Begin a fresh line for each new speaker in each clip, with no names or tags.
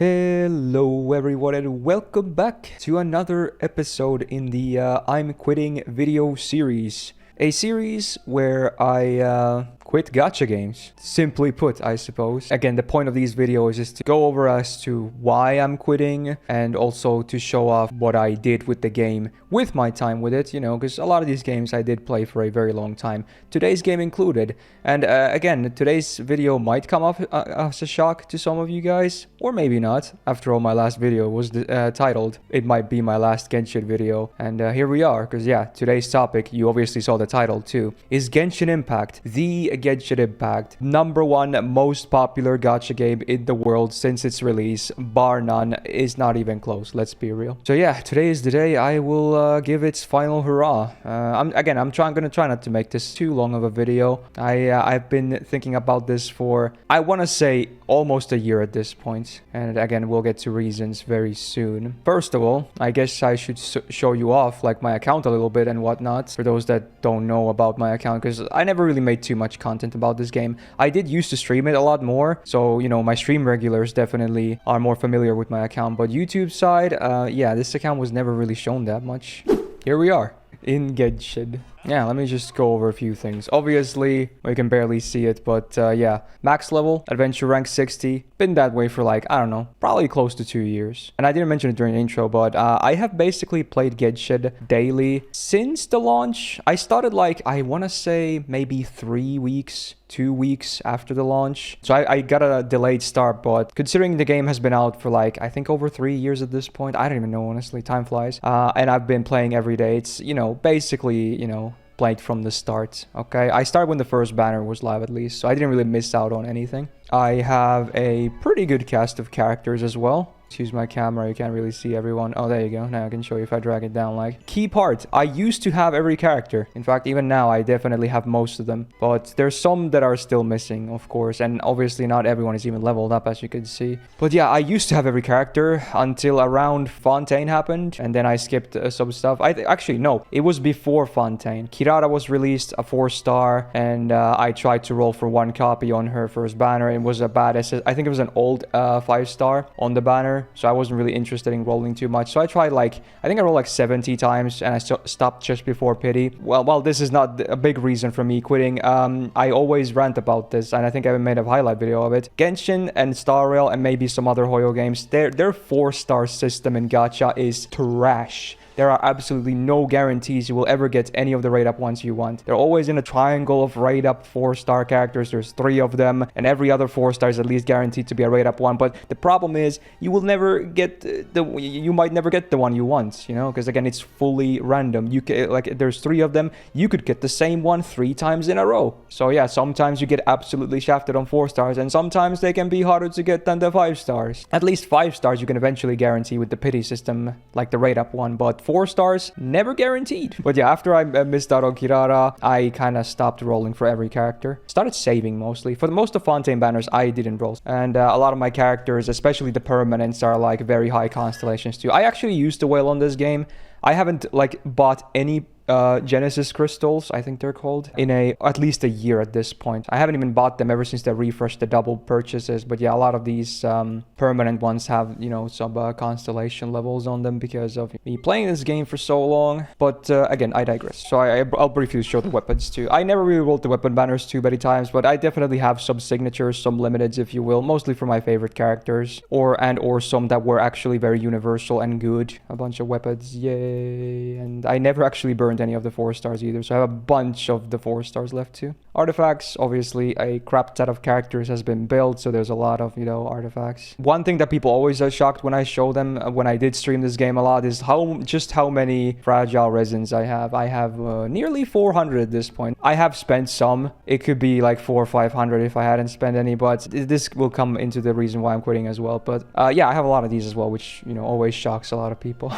Hello everyone and welcome back to another episode in the I'm Quitting video series. A series where I quit gacha games. Simply put, I suppose. Again, the point of these videos is to go over as to why I'm quitting and also to show off what I did with the game with my time with it, you know, because a lot of these games I did play for a very long time. Today's game included. And again, today's video might come off as a shock to some of you guys, or maybe not. After all, my last video was titled, it might be my last Genshin video. And here we are, because yeah, today's topic, you obviously saw the title too, is Genshin Impact, the Genshin Impact, #1 most popular gacha game in the world since its release, bar none, is not even close, let's be real. So yeah, today is the day I will give its final hurrah. I'm gonna try not to make this too long of a video. I've been thinking about this for, I want to say, almost a year at this point, and again, we'll get to reasons very soon. First of all, I guess I should show you off like my account a little bit and whatnot, for those that don't know about my account, because I never really made too much content about this game. I did used to stream it a lot more, so you know, my stream regulars definitely are more familiar with my account, but YouTube side, yeah, this account was never really shown that much. Here we are in Genshin. Yeah, let me just go over a few things. Obviously, we can barely see it, but yeah. Max level, adventure rank 60. Been that way for like, I don't know, probably close to 2 years. And I didn't mention it during the intro, but I have basically played Genshin daily since the launch. I started like, I want to say maybe 3 weeks, 2 weeks after the launch. So I got a delayed start, but considering the game has been out for like, I think over 3 years at this point, I don't even know, honestly, time flies. And I've been playing every day. It's, you know, basically, you know, played from the start. Okay, I started when the first banner was live at least, so I didn't really miss out on anything. I have a pretty good cast of characters as well. Use my camera, you can't really see everyone. Oh, there you go. Now I can show you if I drag it down. Like, key part, I used to have every character. In fact, even now I definitely have most of them, but there's some that are still missing, of course, and obviously not everyone is even leveled up, as you can see. But yeah, I used to have every character until around Fontaine happened, and then I skipped some stuff. Actually no, it was before Fontaine. Kirara was released, a 4-star, and I tried to roll for 1 copy on her first banner. It was a bad SS. I think it was an old 5-star on the banner, so I wasn't really interested in rolling too much. So I tried like, I think I rolled like 70 times and I stopped just before pity. Well, this is not a big reason for me quitting. I always rant about this, and I think I made a highlight video of it. Genshin and Star Rail and maybe some other Hoyo games, their 4-star system in gacha is trash. There are absolutely no guarantees you will ever get any of the rate up ones you want. They're always in a triangle of rate up 4-star characters. There's 3 of them, and every other 4-star is at least guaranteed to be a rate up one. But the problem is, you will never get you might never get the one you want, you know, because again, it's fully random. You can, like, there's 3 of them. You could get the same one 3 times in a row. So yeah, sometimes you get absolutely shafted on 4-stars, and sometimes they can be harder to get than the 5-stars. At least 5-stars you can eventually guarantee with the pity system, like the rate up one, but 4-stars, never guaranteed. But yeah, after I missed out on Kirara, I kind of stopped rolling for every character. Started saving mostly. For the most of Fontaine banners, I didn't roll. And a lot of my characters, especially the permanents, are like very high constellations too. I actually used to whale on this game. I haven't like bought any Genesis crystals, I think they're called, in at least a year at this point. I haven't even bought them ever since they refreshed the double purchases. But yeah, a lot of these permanent ones have, you know, some constellation levels on them because of me playing this game for so long. But again, I digress. So I'll briefly show the weapons too. I never really rolled the weapon banners too many times, but I definitely have some signatures, some limiteds, if you will, mostly for my favorite characters, or some that were actually very universal and good. A bunch of weapons, yay! And I never actually burned any of the 4-stars either, so I have a bunch of the 4-stars left too. Artifacts, obviously a crap set of characters has been built, so there's a lot of, you know, artifacts. One thing that people always are shocked when I show them, when I did stream this game a lot, is how many fragile resins I have. I have nearly 400 at this point. I have spent some. It could be like 400 or 500 if I hadn't spent any, but this will come into the reason why I'm quitting as well. But yeah, I have a lot of these as well, which, you know, always shocks a lot of people.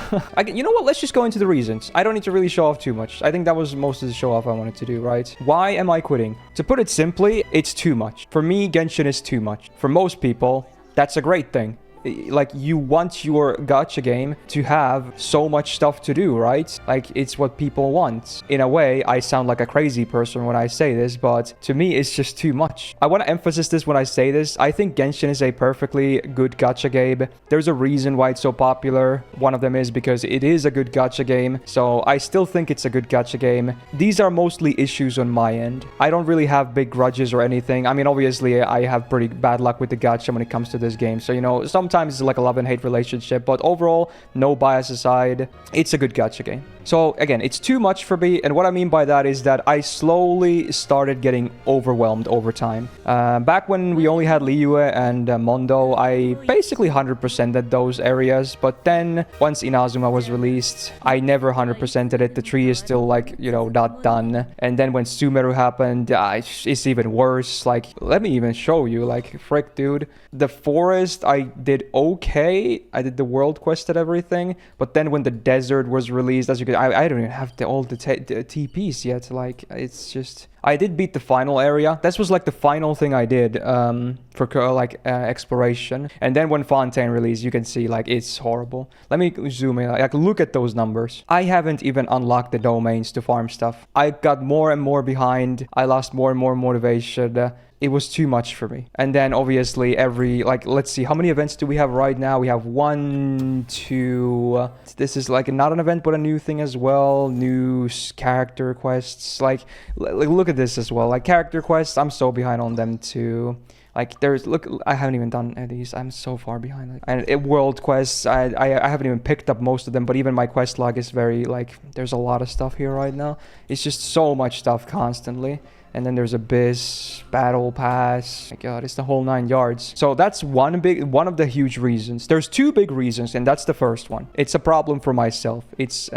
You know what, let's just go into the reasons. I don't need to really show off too much. I think that was most of the show off I wanted to do, right? Why am I quitting? To put it simply, it's too much. For me, Genshin is too much. For most people, that's a great thing. like you want your gacha game to have so much stuff to do, right? Like it's what people want. In a way, I sound like a crazy person when I say this, but to me, it's just too much. I want to emphasize this when I say this. I think Genshin is a perfectly good gacha game. There's a reason why it's so popular. One of them is because it is a good gacha game. So I still think it's a good gacha game. These are mostly issues on my end. I don't really have big grudges or anything. I mean, obviously, I have pretty bad luck with the gacha when it comes to this game. So, you know, sometimes it's like a love and hate relationship. But overall, no bias aside, it's a good gacha game. So again, it's too much for me, and what I mean by that is that I slowly started getting overwhelmed over time. Back when we only had Liyue and Mondo, I basically 100%ed those areas, but then once Inazuma was released, I never 100%ed it. The tree is still like, you know, not done. And then when Sumeru happened, it's even worse. Like, let me even show you, like, frick, dude. The forest, I did okay. I did the world quest and everything, but then when the desert was released, as you can, I don't even have all the TPs yet. Like, it's just, I did beat the final area. This was like the final thing I did for exploration. And then when Fontaine released, you can see like it's horrible. Let me zoom in. Like, look at those numbers. I haven't even unlocked the domains to farm stuff. I got more and more behind. I lost more and more motivation. It was too much for me. And then obviously let's see, how many events do we have right now? We have 1, 2, this is like not an event, but a new thing as well. New character quests. Like look at this as well. Like character quests, I'm so behind on them too. Like look, I haven't even done these. I'm so far behind. And world quests, I haven't even picked up most of them, but even my quest log is very like, there's a lot of stuff here right now. It's just so much stuff constantly. And then there's Abyss, Battle Pass. My God, it's the whole 9 yards. So that's one of the huge reasons. There's 2 big reasons, and that's the first one. It's a problem for myself. It's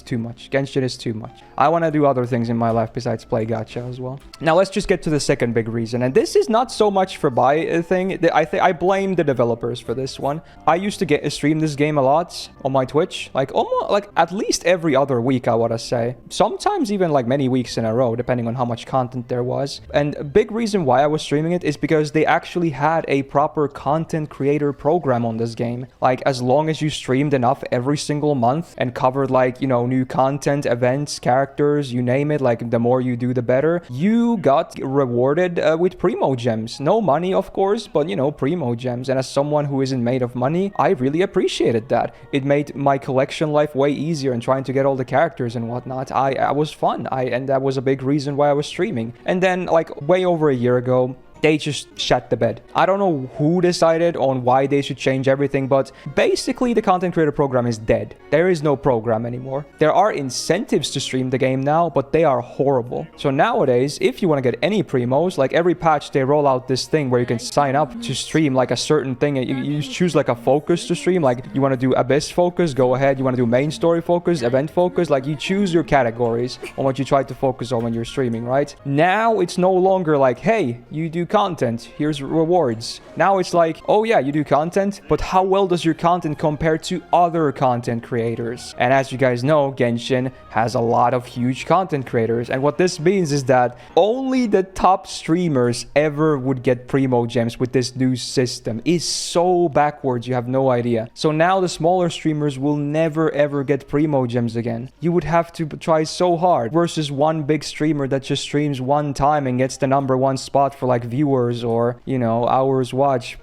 too much. Genshin is too much. I want to do other things in my life besides play gacha as well. Now let's just get to the second big reason, and this is not so much for buy thing. I blame the developers for this one. I used to stream this game a lot on my Twitch, like almost like at least every other week, I want to say. Sometimes even like many weeks in a row, depending on how much content there was. And a big reason why I was streaming it is because they actually had a proper content creator program on this game. Like, as long as you streamed enough every single month and covered, like, you know, new content, events, characters, you name it, like the more you do the better, you got rewarded with primo gems. No money, of course, but you know, primo gems. And as someone who isn't made of money, I really appreciated that. It made my collection life way easier, and trying to get all the characters and whatnot, I was fun. And that was a big reason why I was streaming. And then, like, way over a year ago, they just shut the bed. I don't know who decided on why they should change everything, but basically the content creator program is dead. There is no program anymore. There are incentives to stream the game now, but they are horrible. So nowadays, if you want to get any primos, like every patch, they roll out this thing where you can sign up to stream like a certain thing. You choose like a focus to stream. Like, you want to do Abyss focus, go ahead. You want to do main story focus, event focus. Like, you choose your categories on what you try to focus on when you're streaming, right? Now it's no longer like, hey, you do content, here's rewards. Now it's like, oh yeah, you do content, but how well does your content compare to other content creators? And as you guys know, Genshin has a lot of huge content creators, and what this means is that only the top streamers ever would get primo gems with this new system. It's so backwards, you have no idea. So now the smaller streamers will never ever get primo gems again. You would have to try so hard versus one big streamer that just streams one time and gets the #1 spot for like viewers or, you know, hours watched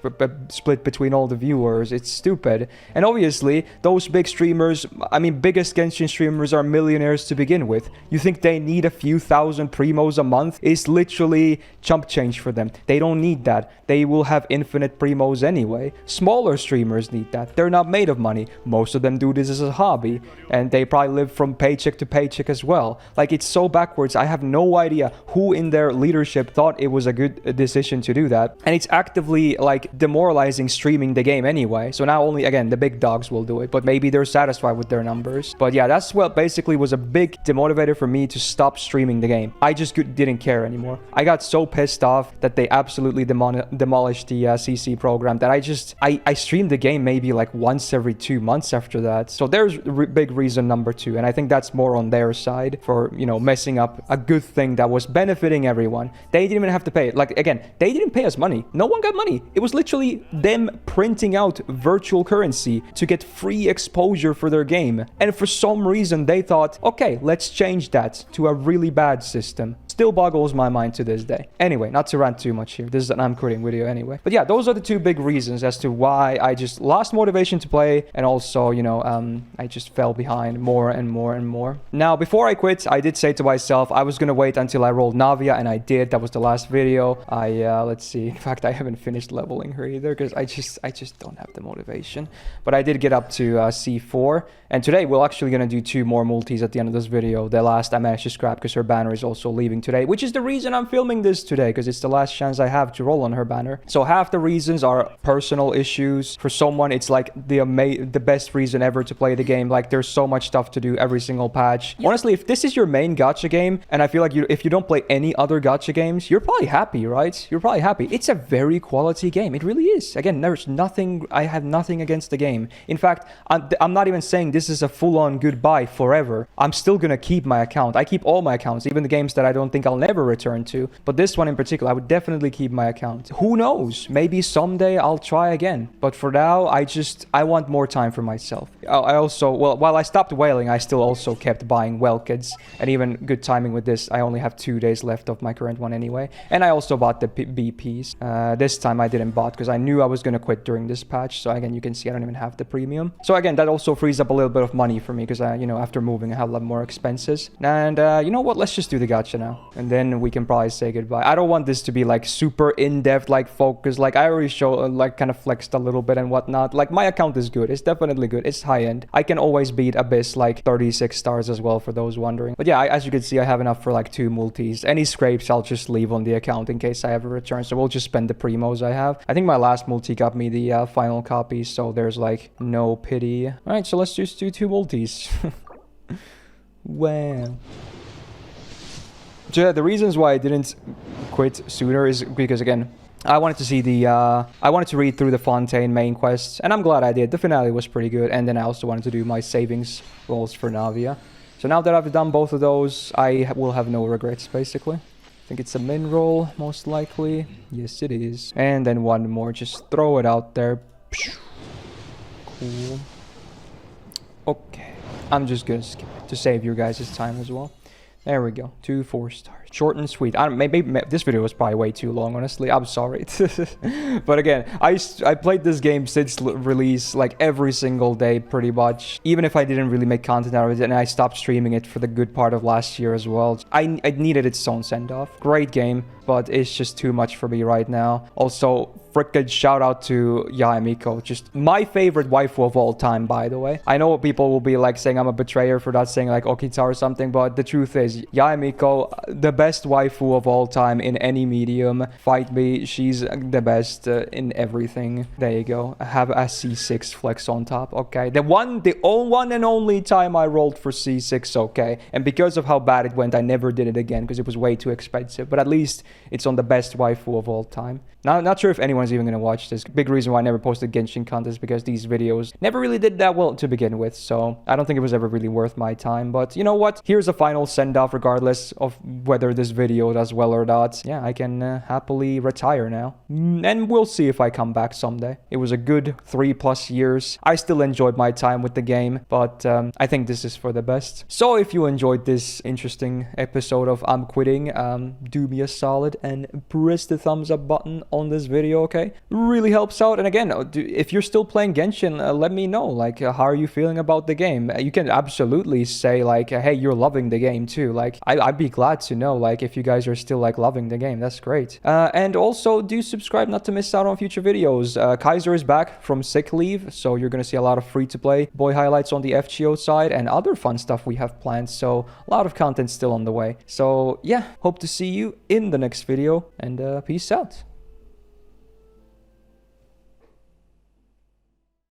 split between all the viewers. It's stupid. And obviously those big streamers, I mean, biggest Genshin streamers are millionaires to begin with. You think they need a few thousand primos a month? It's literally chump change for them. They don't need that. They will have infinite primos anyway. Smaller streamers need that. They're not made of money. Most of them do this as a hobby, and they probably live from paycheck to paycheck as well. Like, it's so backwards. I have no idea who in their leadership thought it was a good decision to do that, and it's actively like demoralizing streaming the game anyway. So now only, again, the big dogs will do it, but maybe they're satisfied with their numbers. But yeah, that's what basically was a big demotivator for me to stop streaming the game. I just didn't care anymore. I got so pissed off that they absolutely demolished the CC program that I streamed the game maybe like once every 2 months after that. So there's big reason number 2, and I think that's more on their side for, you know, messing up a good thing that was benefiting everyone. They didn't even have to pay it. Like, again, again, they didn't pay us money. No one got money. It was literally them printing out virtual currency to get free exposure for their game. And for some reason, they thought, okay, let's change that to a really bad system. Still boggles my mind to this day. Anyway, not to rant too much here. This is an I'm quitting video anyway. But yeah, those are the two big reasons as to why I just lost motivation to play, and also, you know, I just fell behind more and more and more. Now, before I quit, I did say to myself I was gonna wait until I rolled Navia, and I did. That was the last video. Let's see. In fact, I haven't finished leveling her either because I just don't have the motivation. But I did get up to C4, and today we're actually gonna do 2 more multis at the end of this video. The last I managed to scrap because her banner is also leaving today, which is the reason I'm filming this today, because it's the last chance I have to roll on her banner. So half the reasons are personal issues. For someone, it's like the best reason ever to play the game. Like, there's so much stuff to do every single patch. Honestly, if this is your main gacha game, and I feel like if you don't play any other gacha games, you're probably happy, right? You're probably happy. It's a very quality game. It really is. Again, there's nothing, I have nothing against the game. In fact, I'm not even saying this is a full-on goodbye forever. I'm still gonna keep my account. I keep all my accounts, even the games that I don't think I'll never return to. But this one in particular, I would definitely keep my account. Who knows? Maybe someday I'll try again. But for now, I want more time for myself. I also, well, while I stopped whaling, I still also kept buying well kids. And even good timing with this, I only have 2 days left of my current one anyway. And I also bought the BPs. This time I didn't bought because I knew I was going to quit during this patch. So again, you can see I don't even have the premium. So again, that also frees up a little bit of money for me because, you know, after moving, I have a lot more expenses. And you know what? Let's just do the gacha now. And then we can probably say goodbye. I don't want this to be like super in-depth, like focused. Like I already showed, like kind of flexed a little bit and whatnot. Like my account is good. It's definitely good. It's high-end. I can always beat Abyss like 36 stars as well for those wondering. But yeah, as you can see, I have enough for like 2 multis. Any scrapes, I'll just leave on the account in case I ever return. So we'll just spend the primos I have. I think my last multi got me the final copy. So there's like no pity. All right, so let's just do 2 multis. Wow. So yeah, the reasons why I didn't quit sooner is because, again, I wanted to see the, I wanted to read through the Fontaine main quests, and I'm glad I did. The finale was pretty good, and then I also wanted to do my savings rolls for Navia. So now that I've done both of those, I will have no regrets, basically. I think it's a min roll, most likely. Yes, it is. And then one more, just throw it out there. Cool. Okay. I'm just gonna skip it to save your guys' time as well. There we go. 2 4 stars. Short and sweet. Maybe this video was probably way too long, honestly. I'm sorry. But again, I played this game since release, like every single day, pretty much. Even if I didn't really make content out of it, and I stopped streaming it for the good part of last year as well. I needed its own send-off. Great game, but it's just too much for me right now. Also, frickin' shout out to Yaemiko. Just my favorite waifu of all time, by the way. I know people will be like saying I'm a betrayer for not saying like Okita or something, but the truth is, Yaemiko, the best waifu of all time in any medium. Fight me, she's the best in everything. There you go. I have a C6 flex on top, okay. The one and only time I rolled for C6, okay. And because of how bad it went, I never did it again because it was way too expensive. But at least it's on the best waifu of all time. Now, not sure if anyone's even going to watch this. Big reason why I never posted Genshin content is because these videos never really did that well to begin with. So I don't think it was ever really worth my time. But you know what? Here's a final send-off regardless of whether this video does well or not. Yeah, I can happily retire now. And we'll see if I come back someday. It was a good 3+ years. I still enjoyed my time with the game. But I think this is for the best. So if you enjoyed this interesting episode of I'm Quitting, do me a solid and press the thumbs up button on this video, okay? Really helps out. And again, if you're still playing Genshin, let me know, like, how are you feeling about the game? You can absolutely say, like, hey, you're loving the game too. Like, I'd be glad to know, like, if you guys are still, like, loving the game. That's great. And also, do subscribe not to miss out on future videos. Kaiser is back from sick leave, so you're gonna see a lot of free-to-play boy highlights on the FGO side and other fun stuff we have planned, so a lot of content still on the way. So, yeah, hope to see you in the next video, and peace out.